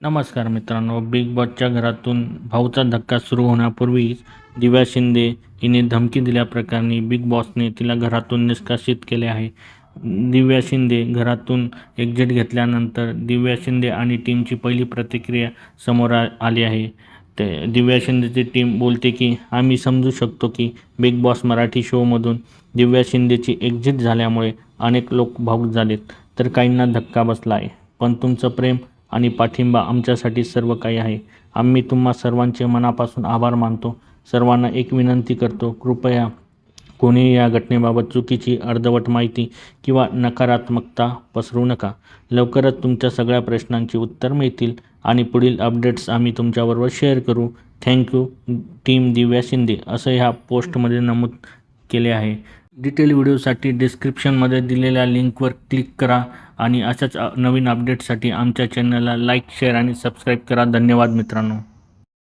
नमस्कार मित्रांनो, बिग बॉसच्या घरातून भाऊचा धक्का सुरू होण्यापूर्वीच दिव्या शिंदे हिने धमकी दिल्याप्रकरणी बिग बॉसने तिला घरातून निष्कासित केले आहे. दिव्या शिंदे घरातून एक्झिट घेतल्यानंतर दिव्या शिंदे आणि टीमची पहिली प्रतिक्रिया समोर आली आहे. दिव्या शिंदेची टीम बोलते की आम्ही समजू शकतो की बिग बॉस मराठी शोमधून दिव्या शिंदेची एक्झिट झाल्यामुळे अनेक लोक भावूक झालेत, तर काहींना धक्का बसला आहे. पण तुमचं प्रेम आणि पाठिंबा आमच्यासाठी सर्व काही आहे. आम्ही तुम्हा सर्वांचे मनापासून आभार मानतो. सर्वांना एक विनंती करतो, कृपया कोणीही या घटनेबाबत चुकीची अर्धवट माहिती किंवा नकारात्मकता पसरवू नका. लवकरच तुमच्या सगळ्या प्रश्नांची उत्तर मिळतील आणि पुढील अपडेट्स आम्ही तुमच्याबरोबर शेअर करू. थँक्यू टीम दिव्या शिंदे, असं ह्या पोस्टमध्ये नमूद केले आहे. डिटेल व्हिडिओसाठी डिस्क्रिप्शनमध्ये दिलेल्या लिंकवर क्लिक करा आणि अशाच नवीन अपडेट्ससाठी आमच्या चॅनलला लाईक, शेअर आणि सबस्क्राईब करा. धन्यवाद मित्रांनो.